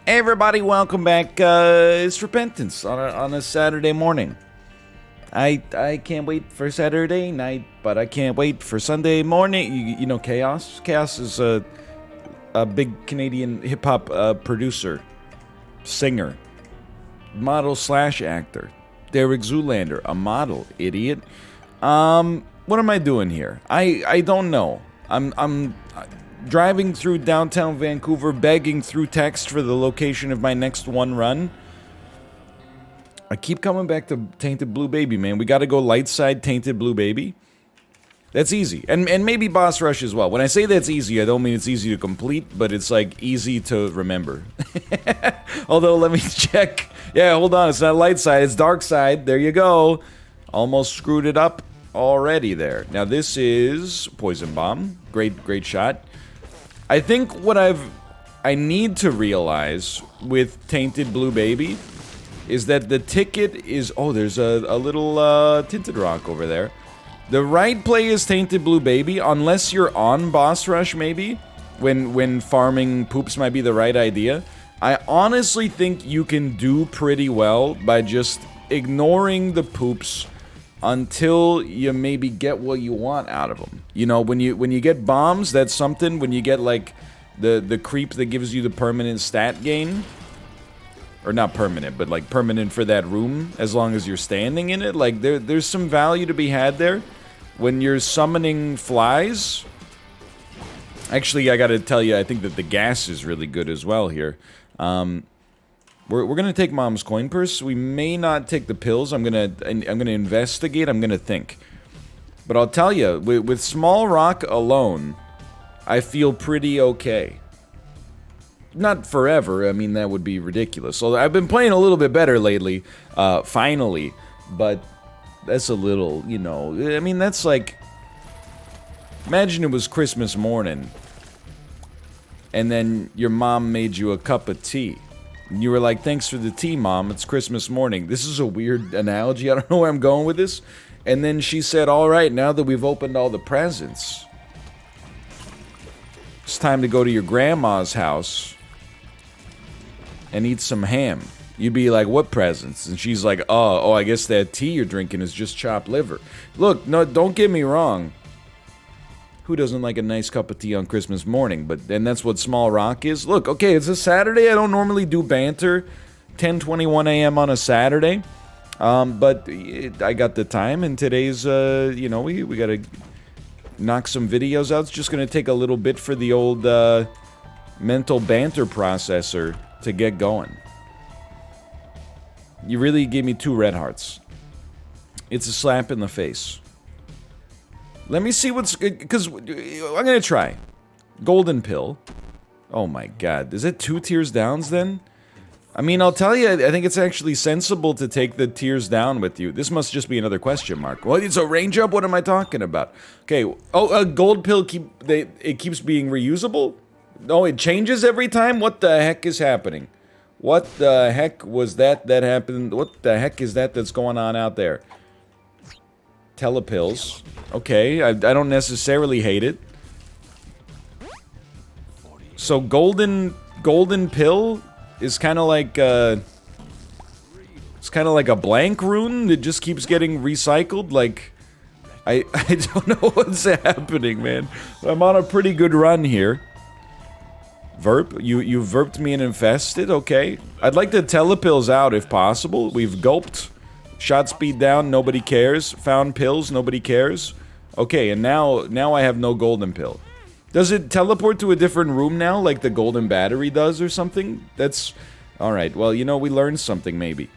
Hey everybody, welcome back. It's Repentance on a Saturday morning. I can't wait for Saturday night, but I can't wait for Sunday morning. You know Chaos? Chaos is a big Canadian hip-hop producer, singer, model slash actor. Derek Zoolander, a model, idiot. What am I doing here? I don't know. I'm driving through downtown Vancouver, begging through text for the location of my next one run. I keep coming back to Tainted Blue Baby, man. We gotta go light side Tainted Blue Baby. That's easy. And maybe Boss Rush as well. When I say that's easy, I don't mean it's easy to complete, but it's like easy to remember. Although, let me check. Yeah, hold on. It's not light side, it's dark side. There you go. Almost screwed it up already there. Now this is Poison Bomb. Great shot. I think what I need to realize with Tainted Blue Baby is that the ticket is... Oh, there's a little Tinted Rock over there. The right play is Tainted Blue Baby, unless you're on Boss Rush, maybe, when farming poops might be the right idea. I honestly think you can do pretty well by just ignoring the poops until you maybe get what you want out of them. You know, when you get bombs, that's something. When you get, like, the creep that gives you the permanent stat gain, or not permanent, but, like, permanent for that room, as long as you're standing in it, like, there's some value to be had there. When you're summoning flies... Actually, I gotta tell you, I think that the gas is really good as well here. We're gonna take Mom's coin purse. We may not take the pills. I'm gonna investigate. I'm gonna think. But I'll tell you, with Small Rock alone, I feel pretty okay. Not forever. I mean, that would be ridiculous. So I've been playing a little bit better lately, finally. But that's a little, you know. I mean, that's like. Imagine it was Christmas morning, and then your mom made you a cup of tea. And you were like, thanks for the tea, Mom. It's Christmas morning. This is a weird analogy. I don't know where I'm going with this. And then she said, all right, now that we've opened all the presents, it's time to go to your grandma's house and eat some ham. You'd be like, what presents? And she's like, oh, I guess that tea you're drinking is just chopped liver. Look, no, don't get me wrong. Who doesn't like a nice cup of tea on Christmas morning? And that's what Small Rock is. Look, okay, it's a Saturday. I don't normally do banter 10:21 a.m. on a Saturday. But I got the time, and today's, you know, we gotta knock some videos out. It's just gonna take a little bit for the old mental banter processor to get going. You really gave me 2 red hearts. It's a slap in the face. Let me see what's... Because I'm gonna try. Golden Pill. Oh my god. Is it 2 tears downs then? I mean, I'll tell you, I think it's actually sensible to take the tears down with you. This must just be another question mark. Well, it's a range up? What am I talking about? Okay. Oh, a gold pill it keeps being reusable? Oh, it changes every time? What the heck is happening? What the heck was that happened? What the heck is that's going on out there? Telepills. Okay, I don't necessarily hate it. So golden pill is kind of like it's kind of like a blank rune that just keeps getting recycled. Like I don't know what's happening, man. I'm on a pretty good run here. Verp, you verped me and infested. Okay, I'd like the telepills out if possible. We've gulped. Shot speed down, nobody cares. Found pills, nobody cares. Okay, and now I have no golden pill. Does it teleport to a different room now, like the golden battery does or something? That's... Alright, well, you know, we learned something, maybe.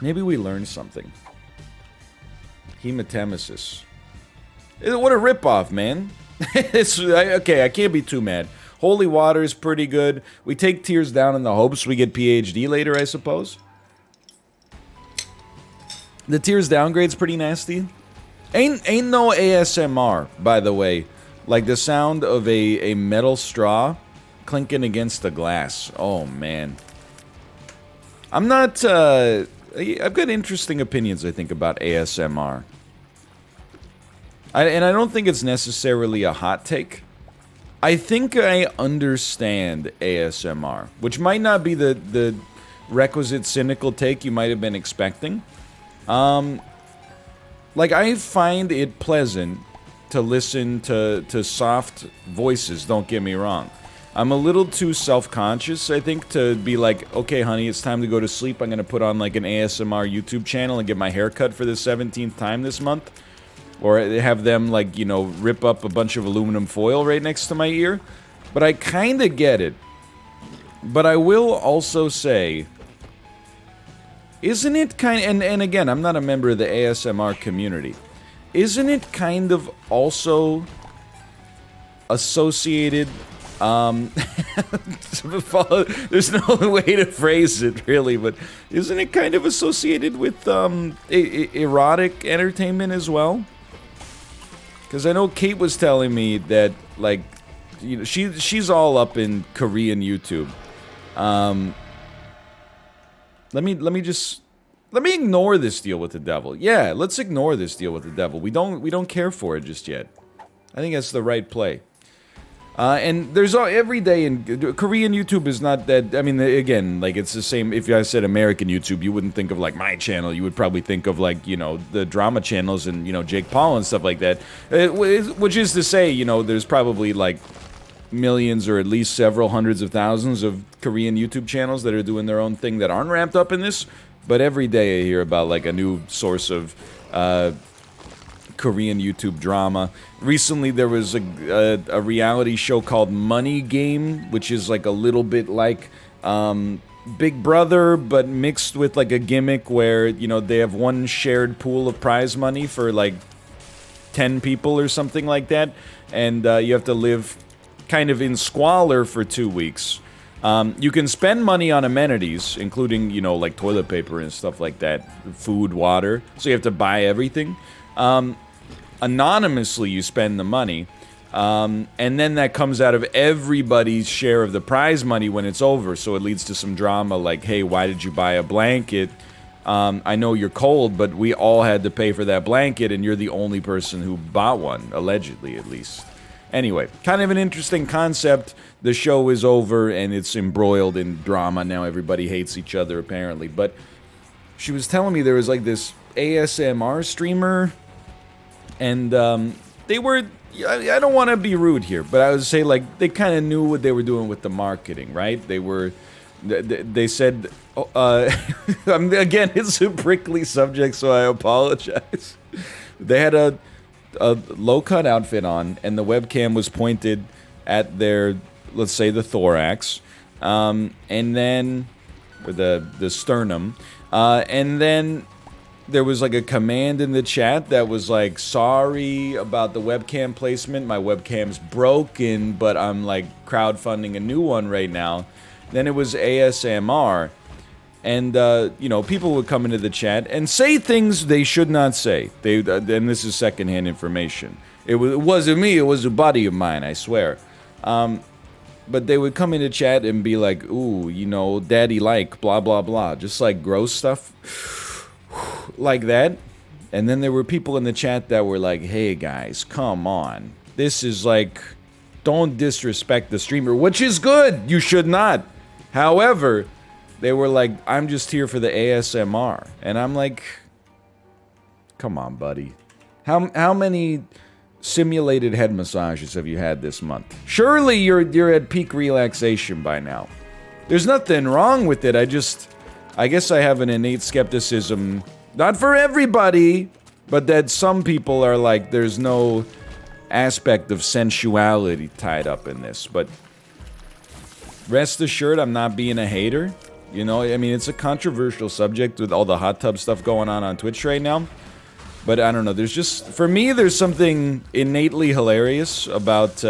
Maybe we learned something. Hematemesis. What a ripoff, man. Okay, I can't be too mad. Holy water is pretty good. We take tears down in the hopes we get PhD later, I suppose. The tears downgrade's pretty nasty. Ain't no ASMR, by the way. Like the sound of a metal straw clinking against the glass. Oh, man. I'm not, I've got interesting opinions, I think, about ASMR. And I don't think it's necessarily a hot take. I think I understand ASMR, which might not be the requisite cynical take you might have been expecting. Like, I find it pleasant to listen to soft voices, don't get me wrong. I'm a little too self-conscious, I think, to be like, okay, honey, it's time to go to sleep. I'm gonna put on, like, an ASMR YouTube channel and get my hair cut for the 17th time this month. Or have them, like, you know, rip up a bunch of aluminum foil right next to my ear. But I kinda get it. But I will also say, isn't it kind... And again, I'm not a member of the ASMR community. Isn't it kind of also associated... there's no way to phrase it, really, but isn't it kind of associated with erotic entertainment as well? Because I know Kate was telling me that, like, you know, she's all up in Korean YouTube. Let me ignore this deal with the devil. Yeah, let's ignore this deal with the devil. We don't care for it just yet. I think that's the right play. And there's every day in Korean YouTube is not that. I mean, again, like, it's the same. If I said American YouTube, you wouldn't think of, like, my channel. You would probably think of, like, you know, the drama channels and, you know, Jake Paul and stuff like that. Which is to say, you know, there's probably, like, millions or at least several hundreds of thousands of Korean YouTube channels that are doing their own thing that aren't wrapped up in this. But every day I hear about, like, a new source of Korean YouTube drama. Recently there was a reality show called Money Game, which is like a little bit like Big Brother, but mixed with like a gimmick where, you know, they have one shared pool of prize money for like 10 people or something like that, and you have to live kind of in squalor for 2 weeks. You can spend money on amenities, including, you know, like toilet paper and stuff like that, food, water, so you have to buy everything. Anonymously, you spend the money, and then that comes out of everybody's share of the prize money when it's over, so it leads to some drama like, hey, why did you buy a blanket? I know you're cold, but we all had to pay for that blanket, and you're the only person who bought one, allegedly, at least. Anyway, kind of an interesting concept. The show is over, and it's embroiled in drama. Now everybody hates each other, apparently. But she was telling me there was, like, this ASMR streamer, and they were... I don't want to be rude here, but I would say, like, they kind of knew what they were doing with the marketing, right? They were... They said... again, it's a prickly subject, so I apologize. They had a low-cut outfit on, and the webcam was pointed at their, let's say, the thorax, and then... or the sternum, and then... there was like a command in the chat that was like, sorry about the webcam placement, my webcam's broken, but I'm like crowdfunding a new one right now. Then it was ASMR, and you know, people would come into the chat and say things they should not say. And this is secondhand information. It wasn't me, it was a buddy of mine, I swear. But they would come into chat and be like, ooh, you know, daddy like, blah blah blah, just like gross stuff. Like that. And then there were people in the chat that were like, hey guys, come on, this is like, don't disrespect the streamer, which is good, you should not. However, they were like, I'm just here for the ASMR, and I'm like, come on, buddy, how many simulated head massages have you had this month? Surely you're at peak relaxation by now. There's nothing wrong with it. I guess I have an innate skepticism, not for everybody, but that some people are like, there's no aspect of sensuality tied up in this. But rest assured, I'm not being a hater. You know, I mean, it's a controversial subject with all the hot tub stuff going on Twitch right now. But I don't know, there's just, for me, there's something innately hilarious about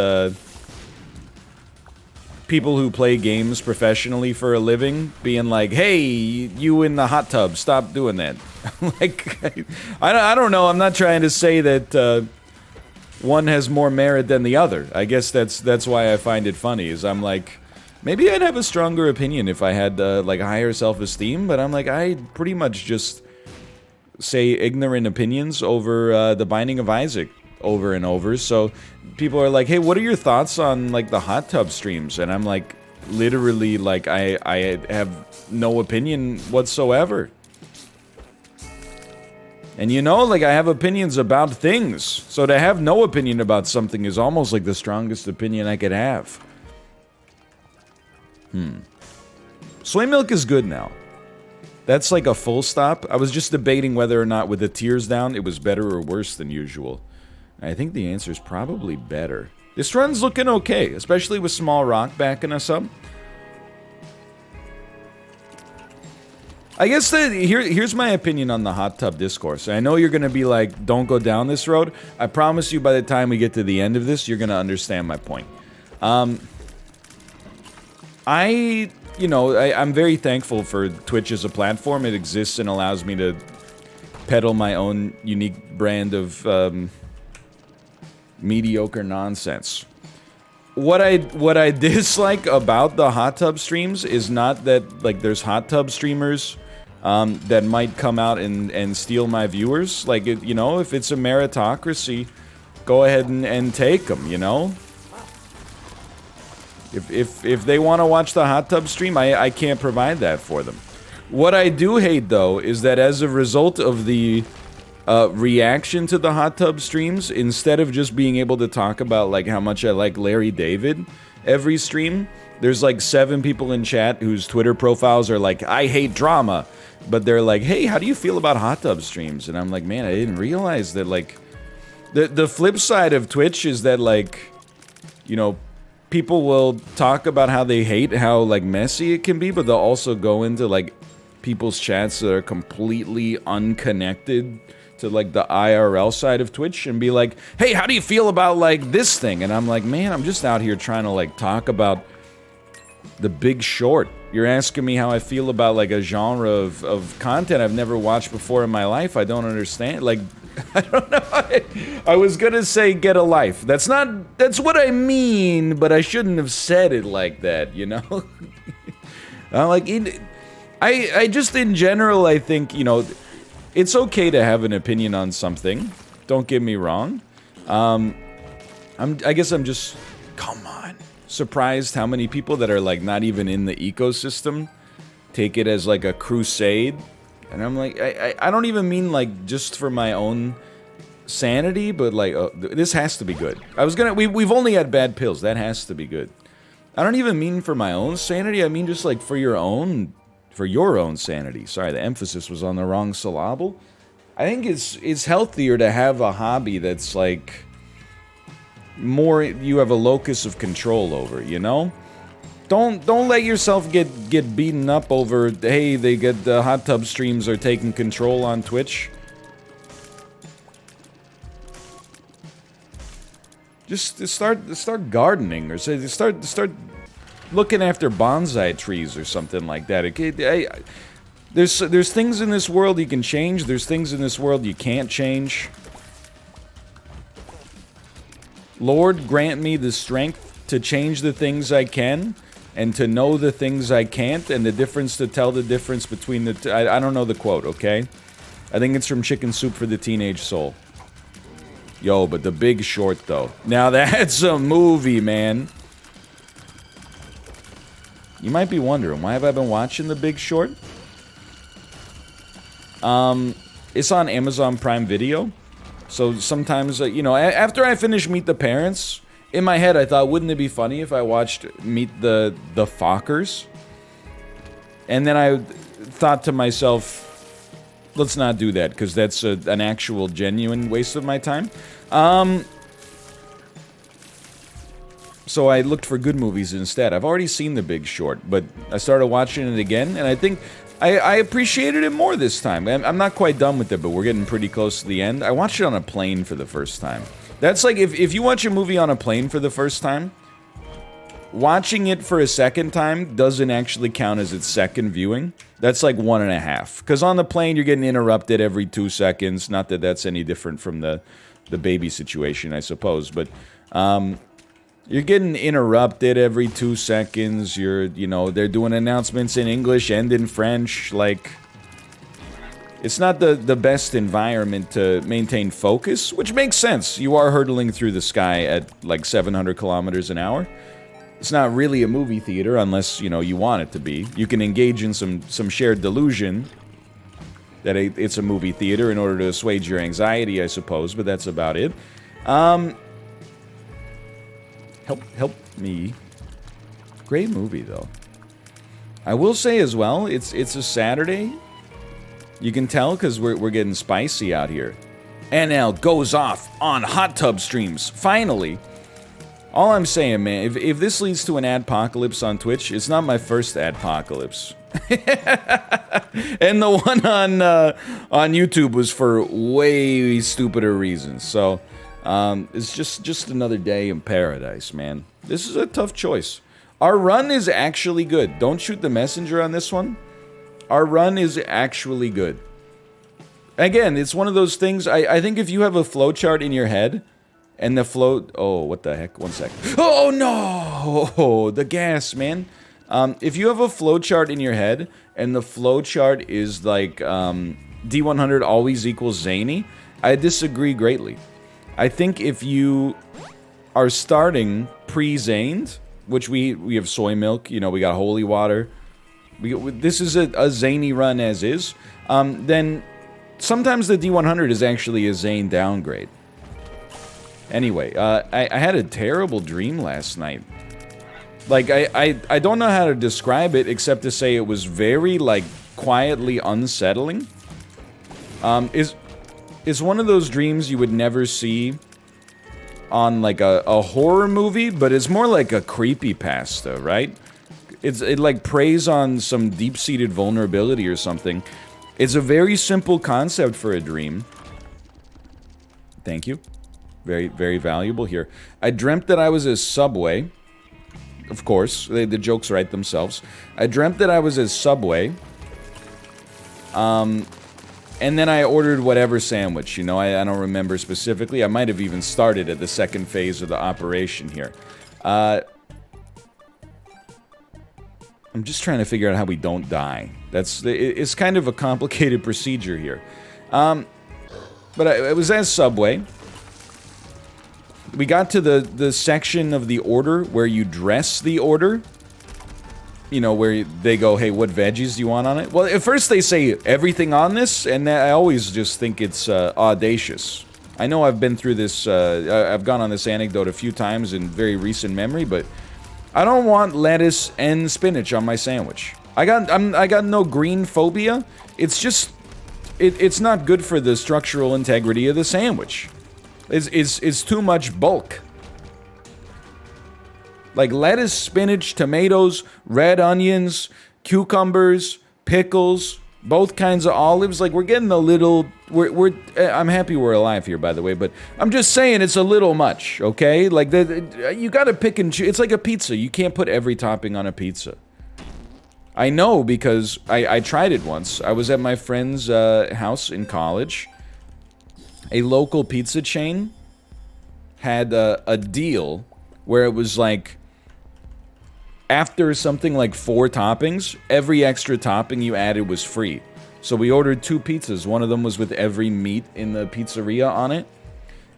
people who play games professionally for a living being like, hey, you in the hot tub, stop doing that. Like, I don't know, I'm not trying to say that one has more merit than the other. I guess that's why I find it funny, is I'm like, maybe I'd have a stronger opinion if I had like higher self-esteem, but I'm like, I pretty much just say ignorant opinions over The Binding of Isaac over and over. So people are like, hey, what are your thoughts on like the hot tub streams? And I'm like, literally, like, I have no opinion whatsoever. And you know, like, I have opinions about things. So to have no opinion about something is almost like the strongest opinion I could have. Soy milk is good now. That's like a full stop. I was just debating whether or not with the tears down it was better or worse than usual. I think the answer is probably better. This run's looking okay, especially with Small Rock backing us up. I guess that here's my opinion on the hot tub discourse. I know you're going to be like, don't go down this road. I promise you by the time we get to the end of this, you're going to understand my point. I'm very thankful for Twitch as a platform. It exists and allows me to peddle my own unique brand of mediocre nonsense. What I dislike about the hot tub streams is not that, like, there's hot tub streamers that might come out and steal my viewers. Like, you know, if it's a meritocracy, go ahead and take them, you know? If they want to watch the hot tub stream, I can't provide that for them. What I do hate, though, is that as a result of the reaction to the hot tub streams, instead of just being able to talk about, like, how much I like Larry David every stream, there's like 7 people in chat whose Twitter profiles are like, I hate drama, but they're like, hey, how do you feel about hot tub streams? And I'm like, man, I didn't realize that, like, the flip side of Twitch is that, like, you know, people will talk about how they hate how, like, messy it can be, but they'll also go into, like, people's chats that are completely unconnected to, like, the IRL side of Twitch and be like, hey, how do you feel about, like, this thing? And I'm like, man, I'm just out here trying to, like, talk about The Big Short. You're asking me how I feel about, like, a genre of content I've never watched before in my life. I don't understand. Like, I don't know. I was gonna say get a life. That's what I mean, but I shouldn't have said it like that, you know? I just, in general, I think, you know, it's okay to have an opinion on something. Don't get me wrong. I guess I'm just, come on, surprised how many people that are, like, not even in the ecosystem take it as, like, a crusade. And I'm like, I don't even mean, like, just for my own sanity, but, like, this has to be good. We've only had bad pills. That has to be good. I don't even mean for my own sanity. I mean just, like, for your own sanity. Sorry, the emphasis was on the wrong syllable. I think it's healthier to have a hobby that's, like, more, you have a locus of control over, you know? Don't let yourself get beaten up over, hey, they get the hot tub streams are taking control on Twitch. Just start gardening, or say start looking after bonsai trees or something like that. There's things in this world you can change. There's things in this world you can't change. Lord, grant me the strength to change the things I can, and to know the things I can't, and the difference to tell the difference between the I don't know the quote, okay? I think it's from Chicken Soup for the Teenage Soul. Yo, but The Big Short, though. Now that's a movie, man. You might be wondering, why have I been watching The Big Short? It's on Amazon Prime Video. So sometimes, you know, after I finish Meet the Parents, in my head I thought, wouldn't it be funny if I watched Meet the Fockers? And then I thought to myself, let's not do that, because that's an actual genuine waste of my time. So I looked for good movies instead. I've already seen The Big Short, but I started watching it again, and I think I appreciated it more this time. I'm not quite done with it, but we're getting pretty close to the end. I watched it on a plane for the first time. That's like, if you watch a movie on a plane for the first time, watching it for a second time doesn't actually count as its second viewing. That's like 1.5. Because on the plane, you're getting interrupted every 2 seconds. Not that that's any different from the baby situation, I suppose. But you're getting interrupted every 2 seconds. You know, they're doing announcements in English and in French. Like, It's not the best environment to maintain focus, which makes sense. You are hurtling through the sky at like 700 kilometers an hour. It's not really a movie theater unless, you know, you want it to be. You can engage in some shared delusion that it's a movie theater in order to assuage your anxiety, I suppose, but that's about it. Help me. Great movie, though. I will say as well, it's a Saturday. You can tell because we're getting spicy out here. NL goes off on hot tub streams. Finally. All I'm saying, man, if this leads to an adpocalypse on Twitch, it's not my first adpocalypse. And the one on YouTube was for way stupider reasons. So, it's just another day in paradise, man. This is a tough choice. Our run is actually good. Don't shoot the messenger on this one. Our run is actually good. Again, it's one of those things, I think if you have a flowchart in your head, and the flow... Oh, what the heck? 1 sec. Oh, no! The gas, man. If you have a flowchart in your head, and the flowchart is like, D100 always equals zany, I disagree greatly. I think if you are starting pre-zaned, which we have soy milk, you know, we got holy water, this is a zany run as is, then sometimes the D100 is actually a zane downgrade. Anyway, I had a terrible dream last night. Like, I don't know how to describe it except to say it was very, like, quietly unsettling. It's one of those dreams you would never see on, like, a horror movie, but it's more like a creepypasta, right? It like preys on some deep-seated vulnerability or something. It's a very simple concept for a dream. Thank you. Very, very valuable here. I dreamt that I was a Subway. Of course, the jokes write themselves. I dreamt that I was a Subway. And then I ordered whatever sandwich, you know, I don't remember specifically. I might have even started at the second phase of the operation here. I'm just trying to figure out how we don't die. It's kind of a complicated procedure here. But it was as Subway. We got to the section of the order where you dress the order. You know, where they go, hey, what veggies do you want on it? Well, at first they say everything on this, and I always just think it's audacious. I know I've been through this, I've gone on this anecdote a few times in very recent memory, but I don't want lettuce and spinach on my sandwich. I got no green phobia. It's just, it's not good for the structural integrity of the sandwich. It's too much bulk. Like lettuce, spinach, tomatoes, red onions, cucumbers, pickles, both kinds of olives. Like we're getting a little. I'm happy we're alive here, by the way. But I'm just saying it's a little much. Okay, like you gotta pick and choose. It's like a pizza. You can't put every topping on a pizza. I know because I tried it once. I was at my friend's house in college. A local pizza chain had a deal where it was like, after something like 4 toppings, every extra topping you added was free. So we ordered 2 pizzas. One of them was with every meat in the pizzeria on it,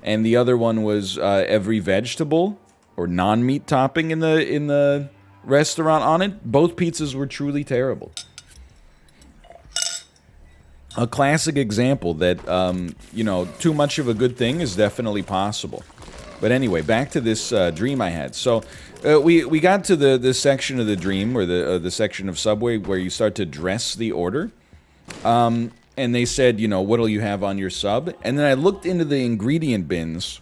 and the other one was every vegetable or non-meat topping in the restaurant on it. Both pizzas were truly terrible. A classic example that, you know, too much of a good thing is definitely possible. But anyway, back to this dream I had. So we got to the section of the dream, or the section of Subway where you start to dress the order. And they said, you know, what'll you have on your sub? And then I looked into the ingredient bins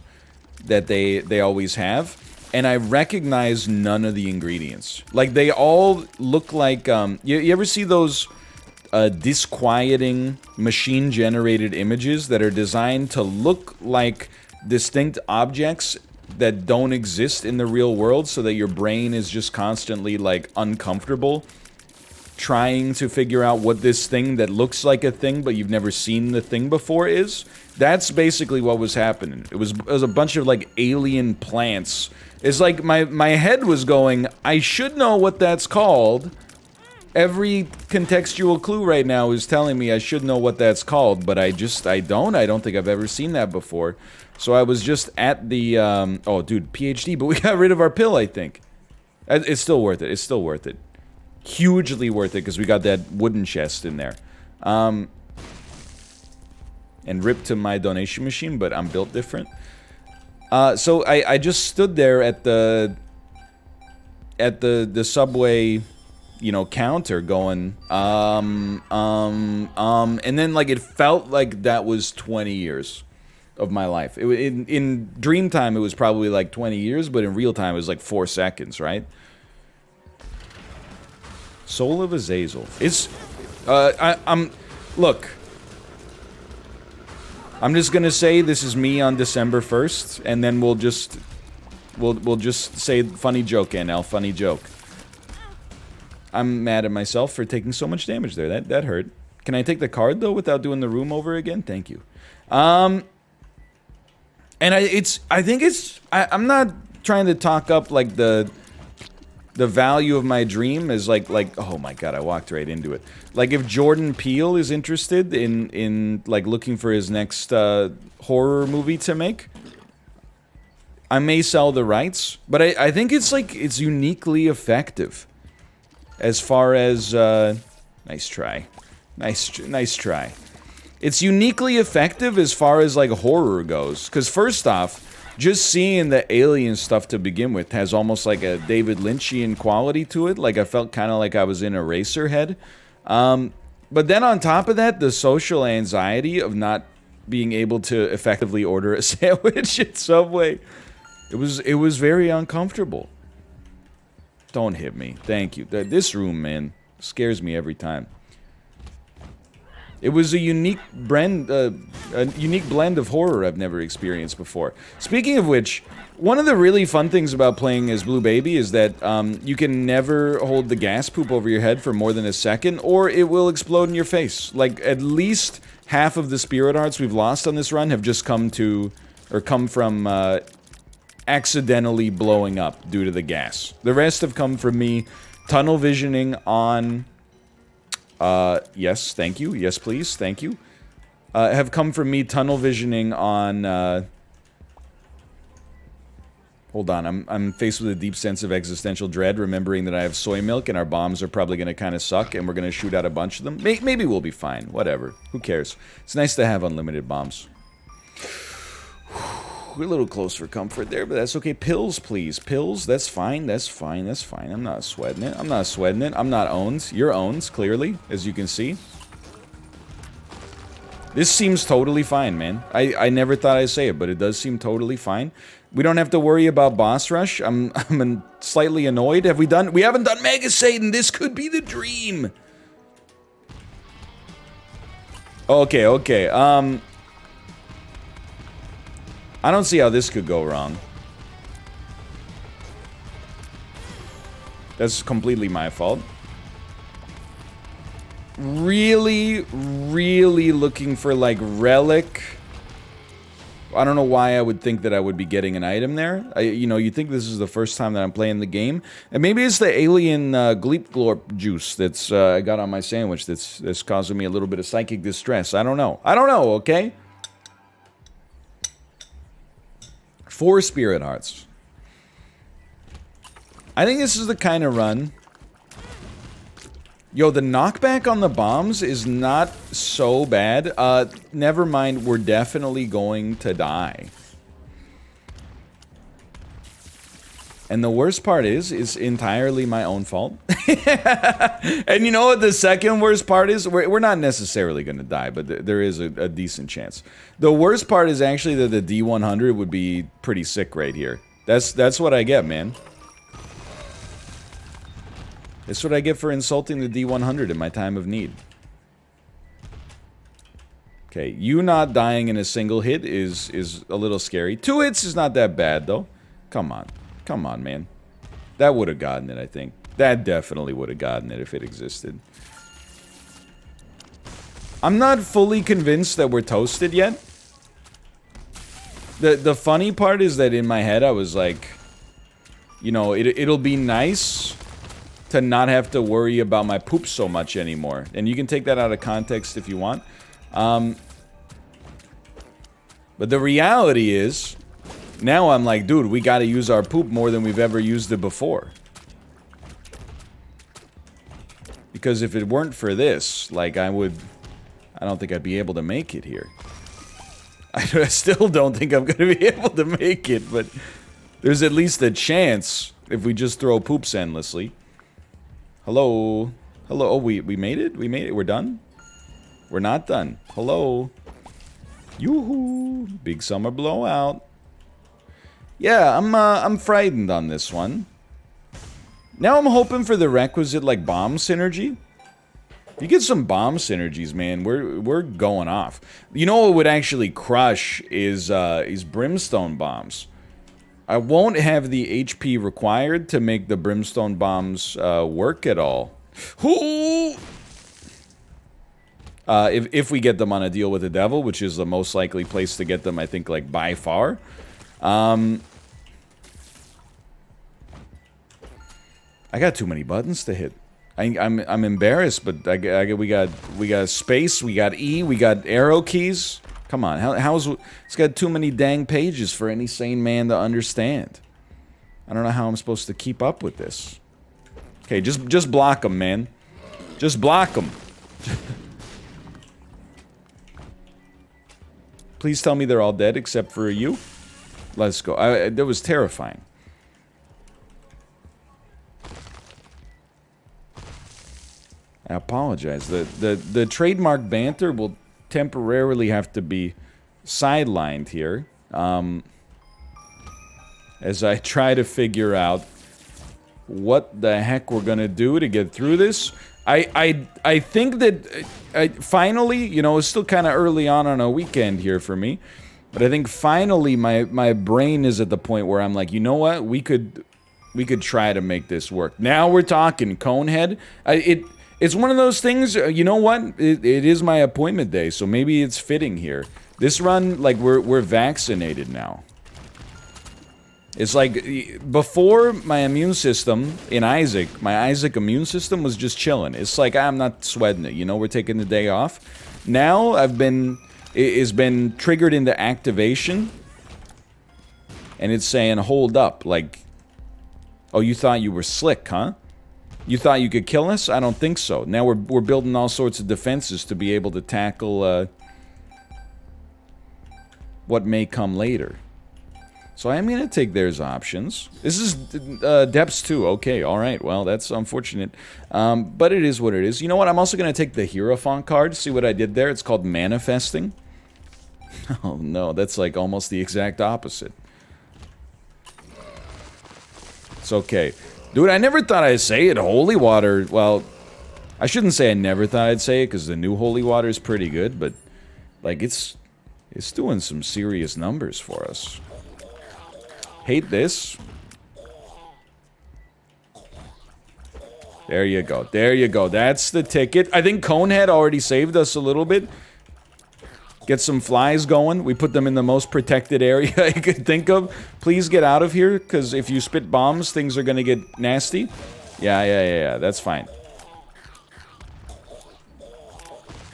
that they always have, and I recognized none of the ingredients. Like, they all look like, you ever see those disquieting machine-generated images that are designed to look like distinct objects that don't exist in the real world, so that your brain is just constantly, like, uncomfortable trying to figure out what this thing that looks like a thing but you've never seen the thing before is? That's basically what was happening. It was a bunch of, like, alien plants. It's like my head was going, I should know what that's called, Every contextual clue right now is telling me I should know what that's called, but I don't. I don't think I've ever seen that before. So I was just at the, oh, dude, PhD, but we got rid of our pill, I think. It's still worth it. It's still worth it. Hugely worth it, because we got that wooden chest in there. And rip to my donation machine, but I'm built different. So I just stood there at the subway, you know, counter going, and then, like, it felt like that was 20 years of my life. In dream time, it was probably, like, 20 years, but in real time, it was, like, 4 seconds, right? Soul of Azazel. It's, look. I'm just gonna say this is me on December 1st, and then we'll just say funny joke, NL, funny joke. I'm mad at myself for taking so much damage there. That hurt. Can I take the card, though, without doing the room over again? Thank you. And I'm not trying to talk up, like, the value of my dream is like, oh my god, I walked right into it. Like, if Jordan Peele is interested in like, looking for his next, horror movie to make, I may sell the rights, but I think it's, like, it's uniquely effective. As far as, nice try. Nice try. It's uniquely effective as far as, like, horror goes. Because first off, just seeing the alien stuff to begin with has almost like a David Lynchian quality to it. Like, I felt kind of like I was in Eraserhead. But then on top of that, the social anxiety of not being able to effectively order a sandwich at Subway. It was very uncomfortable. Don't hit me. Thank you. This room, man, scares me every time. It was a unique blend of horror I've never experienced before. Speaking of which, one of the really fun things about playing as Blue Baby is that you can never hold the gas poop over your head for more than a second, or it will explode in your face. Like, at least half of the spirit hearts we've lost on this run have just come from accidentally blowing up due to the gas. The rest have come from me tunnel visioning on... yes, thank you. Yes, please, thank you. Have come from me tunnel visioning on, hold on, I'm faced with a deep sense of existential dread, remembering that I have soy milk and our bombs are probably gonna kinda suck and we're gonna shoot out a bunch of them. Maybe we'll be fine, whatever. Who cares? It's nice to have unlimited bombs. We're a little close for comfort there, but that's okay. Pills, please. Pills, that's fine, that's fine, that's fine. I'm not sweating it. I'm not sweating it. I'm not owned. You're owned, clearly, as you can see. This seems totally fine, man. I never thought I'd say it, but it does seem totally fine. We don't have to worry about boss rush. I'm slightly annoyed. We haven't done Mega Satan. This could be the dream. Okay. I don't see how this could go wrong. That's completely my fault. Really looking for, like, relic. I don't know why I would think that I would be getting an item there. You know, you think this is the first time that I'm playing the game. And maybe it's the alien Gleep Glorp juice that's I got on my sandwich that's causing me a little bit of psychic distress. I don't know, okay? 4 spirit hearts. I think this is the kind of run... Yo, the knockback on the bombs is not so bad. Never mind, we're definitely going to die. And the worst part is entirely my own fault. And you know what the second worst part is? We're not necessarily going to die, but there is a decent chance. The worst part is actually that the D100 would be pretty sick right here. That's what I get, man. That's what I get for insulting the D100 in my time of need. Okay, you not dying in a single hit is a little scary. 2 hits is not that bad, though. Come on, man. That would have gotten it, I think. That definitely would have gotten it if it existed. I'm not fully convinced that we're toasted yet. The funny part is that in my head I was like, you know, it'll be nice to not have to worry about my poop so much anymore. And you can take that out of context if you want. But the reality is, now I'm like, dude, we gotta use our poop more than we've ever used it before. Because if it weren't for this, like, I don't think I'd be able to make it here. I still don't think I'm gonna be able to make it, but there's at least a chance if we just throw poops endlessly. Hello? Hello? Oh, we made it? We made it? We're done? We're not done. Hello? Yoo-hoo! Big summer blowout. Yeah, I'm frightened on this one. Now I'm hoping for the requisite, like, bomb synergy. If you get some bomb synergies, man, we're going off. You know what would actually crush is brimstone bombs. I won't have the HP required to make the brimstone bombs work at all. If we get them on a deal with the devil, which is the most likely place to get them, I think, like, by far. I got too many buttons to hit. I'm embarrassed, but we got space, we got E, we got arrow keys. Come on, it's got too many dang pages for any sane man to understand. I don't know how I'm supposed to keep up with this. Okay, just block them, man. Just block them. Please tell me they're all dead except for you. Let's go. That was terrifying. I apologize. The trademark banter will temporarily have to be sidelined here. As I try to figure out what the heck we're gonna do to get through this. I think that finally, you know, it's still kind of early on a weekend here for me, but I think finally my brain is at the point where I'm like, you know what, we could try to make this work. Now we're talking, Conehead. It's one of those things, you know what? It is my appointment day, so maybe it's fitting here. This run, like, we're vaccinated now. It's like, before my immune system, in Isaac, my Isaac immune system was just chilling. It's like, I'm not sweating it, you know, we're taking the day off. Now, it's been triggered into activation, and it's saying, hold up, like, oh, you thought you were slick, huh? You thought you could kill us? I don't think so. Now we're building all sorts of defenses to be able to tackle what may come later. So I'm going to take theirs options. This is depths 2. Okay, alright. Well, that's unfortunate. But it is what it is. You know what? I'm also going to take the Hierophant card. See what I did there? It's called Manifesting. Oh no, that's like almost the exact opposite. It's okay. Dude, I never thought I'd say it. Holy water, well, I shouldn't say I never thought I'd say it, because the new holy water is pretty good, but, like, it's doing some serious numbers for us. Hate this. There you go. There you go. That's the ticket. I think Conehead already saved us a little bit. Get some flies going. We put them in the most protected area I could think of. Please get out of here, because if you spit bombs, things are going to get nasty. Yeah. That's fine.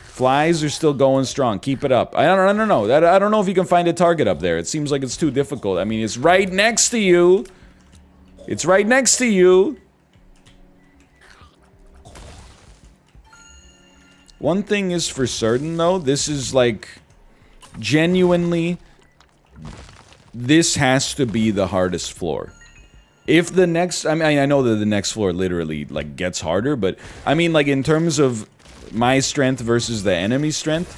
Flies are still going strong. Keep it up. I don't know. I don't know if you can find a target up there. It seems like it's too difficult. I mean, it's right next to you. It's right next to you. One thing is for certain, though. This is, like, genuinely, this has to be the hardest floor. If the next, I mean, I know that the next floor literally, like, gets harder, but, I mean, like, in terms of my strength versus the enemy's strength,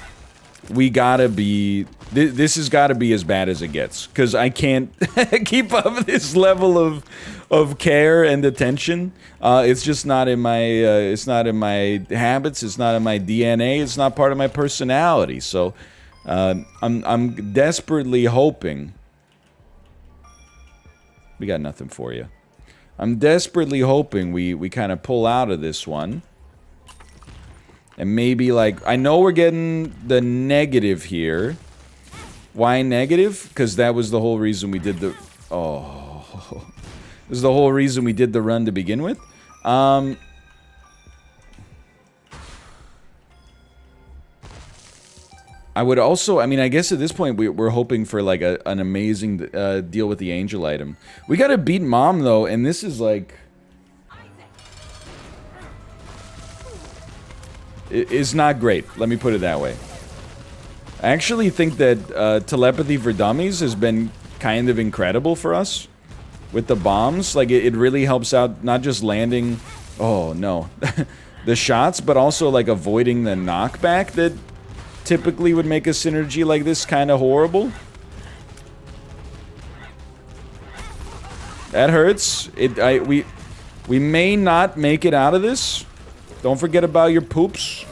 we gotta be, this has gotta be as bad as it gets, because I can't keep up this level of care and attention. It's just not in my, it's not in my habits, it's not in my DNA, it's not part of my personality, so, I'm desperately hoping, we got nothing for you. I'm desperately hoping we kind of pull out of this one. And maybe, like, I know we're getting the negative here. Why negative? Because that was the whole reason we did the... Oh. This is the whole reason we did the run to begin with. I would also, I mean, I guess at this point we're hoping for like an amazing deal with the angel item. We gotta beat Mom though, and this is like... It's not great, let me put it that way. I actually think that telepathy for dummies has been kind of incredible for us. With the bombs, like it really helps out not just landing, oh no, the shots, but also like avoiding the knockback that typically would make a synergy like this kind of horrible. That hurts. We may not make it out of this. Don't forget about your poops.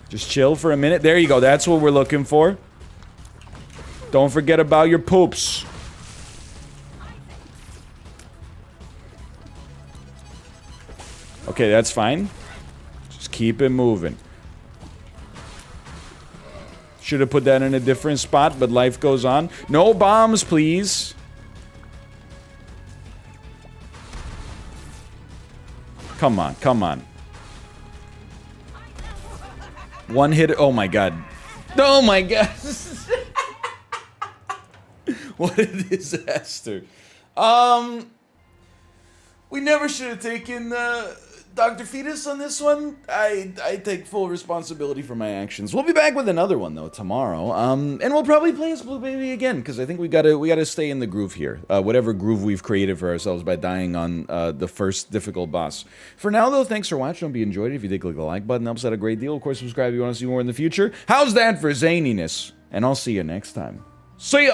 Just chill for a minute. There you go. That's what we're looking for. Don't forget about your poops. Okay, that's fine. Just keep it moving. Should have put that in a different spot, but life goes on. No bombs, please. Come on, come on. One hit. Oh my god. Oh my god. What a disaster. We never should have taken Dr. Fetus on this one. I take full responsibility for my actions. We'll be back with another one though tomorrow. And we'll probably play as Blue Baby again because I think we gotta stay in the groove here. Whatever groove we've created for ourselves by dying on the first difficult boss. For now though, thanks for watching. Hope you enjoyed it. If you did, click the like button. Helps out a great deal. Of course, subscribe if you want to see more in the future. How's that for zaniness? And I'll see you next time. See ya.